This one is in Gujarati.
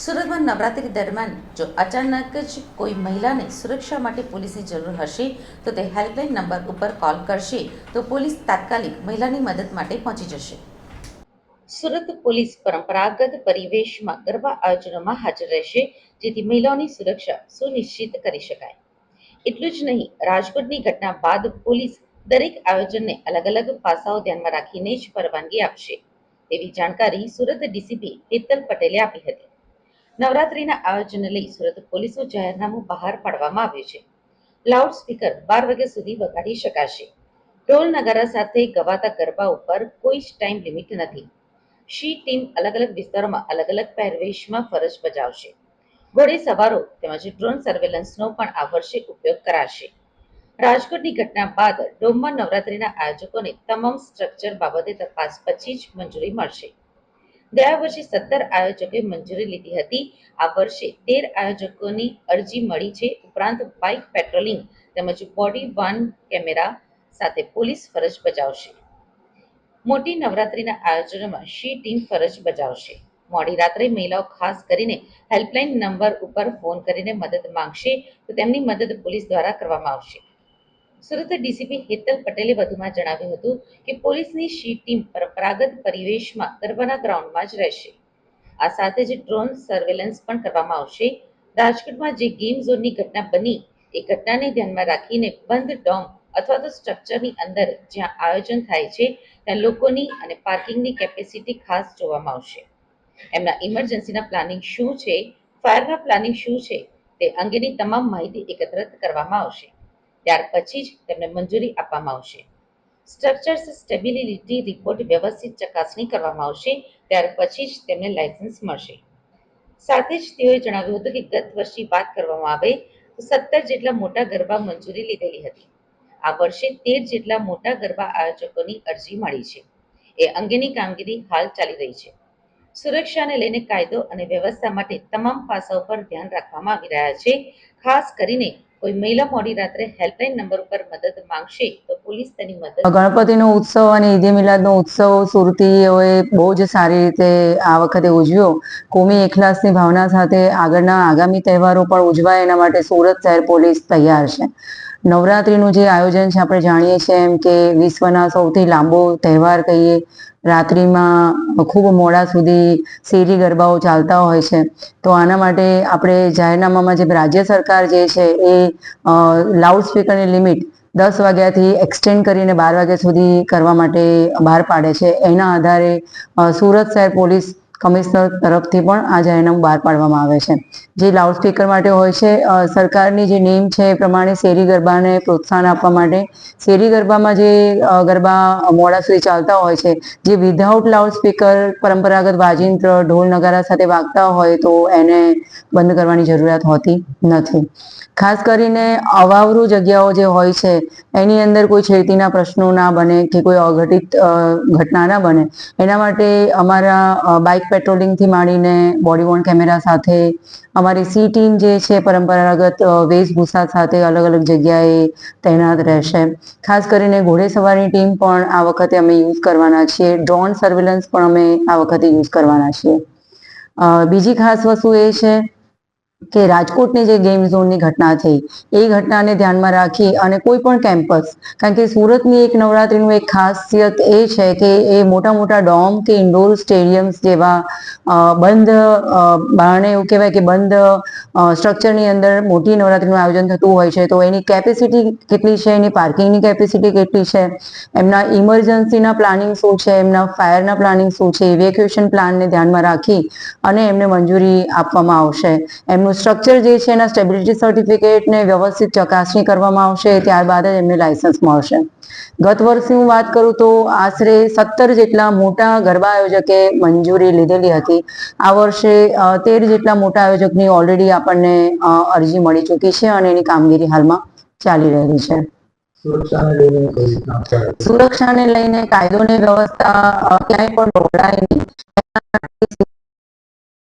સુરતમાં નવરાત્રી દરમિયાન જો અચાનક જ કોઈ મહિલાને સુરક્ષા માટે પોલીસની જરૂર હશે તો તે હેલ્પલાઇન નંબર ઉપર કોલ કરશે તો પોલીસ તાત્કાલિક મહિલાની મદદ માટે પહોંચી જશે. સુરત પોલીસ પરંપરાગત પરિવેશમાં ગરબા આયોજનોમાં હાજર રહેશે, જેથી મહિલાઓની સુરક્ષા સુનિશ્ચિત કરી શકાય. એટલું જ નહીં, રાજકોટની ઘટના બાદ પોલીસ દરેક આયોજનને અલગ અલગ પાસાઓ ધ્યાનમાં રાખીને જ પરવાનગી આપશે તેવી જાણકારી સુરત ડીસીપી હેતલ પટેલે આપી હતી. નવરાત્રીના આયોજનને લઈ સુરત પોલીસનું જાહેરનામું બહાર પાડવામાં આવ્યું છે. લાઉડ સ્પીકર 12 વાગ્યા સુધી વગાડી શકાશે. ઢોલ નગારા સાથે ગવાતા ગરબા ઉપર કોઈ જ ટાઈમ લિમિટ નથી. શી ટીમ અલગ અલગ વિસ્તારોમાં અલગ અલગ પહેરવેશમાં ફરજ બજાવશે. ઘોડે સવારો તેમજ ડ્રોન સર્વેલન્સનો પણ આ વર્ષે ઉપયોગ કરાશે. રાજકોટની ઘટના બાદ ડોમમાં નવરાત્રીના આયોજકોને તમામ સ્ટ્રક્ચર બાબતે તપાસ પછી જ મંજૂરી મળશે. ગયા વર્ષે 17 આયોજકોએ મંજૂરી લીધી હતી. આ વર્ષે 13 આયોજકોની અરજી મળી છે. ઉપરાંત બાઇક પેટ્રોલિંગ તેમજ બોડી વાર્ન કેમેરા સાથે પોલીસ ફરજ બજાવશે. મોટી નવરાત્રીના આયોજનોમાં શી ટીમ ફરજ બજાવશે. મોડી રાત્રે મહિલાઓ ખાસ કરીને હેલ્પલાઇન નંબર ઉપર ફોન કરીને મદદ માંગશે તો તેમની મદદ પોલીસ દ્વારા કરવામાં આવશે. સુરત ડીસીપી હેતલ પટેલે વધુમાં જણાવ્યું હતું કે પોલીસની શી ટીમ પરંપરાગત પરિવેશમાં ગરબાના ગ્રાઉન્ડમાં જ રહેશે. આ સાથે જ ડ્રોન સર્વેલન્સ પણ કરવામાં આવશે. રાજકોટમાં જે ગેમ ઝોનની ઘટના બની એ ઘટનાને ધ્યાનમાં રાખીને બંધ ડોમ અથવા તો સ્ટ્રક્ચરની અંદર જ્યાં આયોજન થાય છે ત્યાં લોકોની અને પાર્કિંગની કેપેસિટી ખાસ જોવામાં આવશે. એમના ઇમરજન્સીના પ્લાનિંગ શું છે, ફાયરના પ્લાનિંગ શું છે તે અંગેની તમામ માહિતી એકત્રિત કરવામાં આવશે. ત્યાર પછી જ તેમને મંજૂરી આપવામાં આવશે. સ્ટ્રક્ચર્સ સ્ટેબિલિટી રિપોર્ટ વ્યવસ્થિત ચકાસણી કરવામાં આવશે. ત્યાર પછી જ તેમને લાયસન્સ મળશે. સાથે જ તેઓએ જણાવ્યું હતું કે ગત વર્ષની વાત કરવામાં આવે તો 17 જેટલા મોટા ગરબા મંજૂરી લીધેલી હતી. આ વર્ષે 13 જેટલા મોટા ગરબા આયોજકોની અરજી મળી છે. એ અંગેની કામગીરી હાલ ચાલી રહી છે. સુરક્ષાને લઈને કાયદો અને વ્યવસ્થા માટે તમામ પાસાઓ પર ધ્યાન રાખવામાં આવી રહ્યા છે. ખાસ કરીને કોઈ મહિલા મોડી રાત્રે હેલ્પલાઇન નંબર ઉપર મદદ માંગશે તો પોલીસ તેની મદદ. ગણપતિનો ઉત્સવ અને ઈદે મિલાદનો ઉત્સવ સુરતીઓએ બહુ જ સારી રીતે આ વખતે ઉજવ્યો. કોમી એખલાસની ભાવના સાથે આગળના આગામી તહેવારો પણ ઉજવાય એના માટે સુરત શહેર પોલીસ તૈયાર છે. નવરાત્રિનું જે આયોજન છે આપણે જાણીએ છીએ એમ કે વિશ્વના સૌથી લાંબો તહેવાર કહીએ. રાત્રિમાં ખૂબ મોડા સુધી શેરી ગરબાઓ ચાલતા હોય છે. તો આના માટે આપણે જાહેરનામામાં જે રાજ્ય સરકાર જે છે એ લાઉડ સ્પીકરની લિમિટ 10 વાગ્યાથી એક્સટેન્ડ કરીને 12 વાગ્યા સુધી કરવા માટે બહાર પાડે છે. એના આધારે સુરત શહેર પોલીસ કમિશનર તરફથી પણ આ જાહેરનામું બહાર પાડવામાં આવે છે. જે લાઉડ સ્પીકર માટે હોય છે, સરકારની જે નેમ છે એ પ્રમાણે શેરી ગરબાને પ્રોત્સાહન આપવા માટે શેરી ગરબામાં જે ગરબા મોડા સુધી ચાલતા હોય છે, જે વિધાઉટ લાઉડ સ્પીકર પરંપરાગત વાજિંત્ર ઢોલ નગારા સાથે વાગતા હોય તો એને બંધ કરવાની જરૂરિયાત હોતી નથી. ખાસ કરીને અવાવરૂ જગ્યાઓ જે હોય છે એની અંદર કોઈ છેડતીના પ્રશ્નો ના બને કે કોઈ અઘટિત ઘટના ના બને એના માટે અમારા બાઇક પેટ્રોલિંગથી માંડીને બોડી વોર્ન કેમેરા સાથે અમારી સી ટીમ જે છે પરંપરાગત વેશભૂષા સાથે અલગ અલગ જગ્યાએ તૈનાત રહેશે. ખાસ કરીને ઘોડેસવારની ટીમ પણ આ વખતે અમે યુઝ કરવાના છીએ. ડ્રોન સર્વેલન્સ પણ અમે આ વખતે યુઝ કરવાના છીએ. બીજી ખાસ વસ્તુ એ છે કે રાજકોટની જે ગેમ ઝોનની ઘટના થઈ એ ઘટનાને ધ્યાનમાં રાખી અને કોઈ પણ કેમ્પસ, કારણ કે સુરતની એક નવરાત્રીનું એક ખાસિયત એ છે કે એ મોટા મોટા ડોમ કે ઇન્ડોર સ્ટેડિયમ્સ જેવા બંધ બારણે એવું કહેવાય કે બંધ સ્ટ્રક્ચરની અંદર મોટી નવરાત્રીનું આયોજન થતું હોય છે. તો એની કેપેસિટી કેટલી છે, એની પાર્કિંગની કેપેસિટી કેટલી છે, એમના ઇમરજન્સીના પ્લાનિંગ શું છે, એમના ફાયરના પ્લાનિંગ શું છે, ઇવેક્યુએશન પ્લાનને ધ્યાનમાં રાખી અને એમને મંજૂરી આપવામાં આવશે. એમનું સ્ટ્રક્ચર જે છે એના સ્ટેબિલિટી સર્ટિફિકેટને વ્યવસ્થિત ચકાસણી કરવામાં આવશે. ત્યારબાદ જ એમને લાયસન્સ મળશે. ગત વર્ષની હું વાત કરું તો આશરે 17 જેટલા મોટા ગરબા આયોજકે મંજૂરી લીધેલી હતી. આ વર્ષે 13 જેટલા મોટા આયોજકની ઓલરેડી આપણને અરજી મળી ચૂકી છે અને એની કામગીરી હાલમાં ચાલી રહી છે. સુરક્ષાને લઈને કાયદો ને વ્યવસ્થા ક્યાંય પણ ઢોળાય નહીં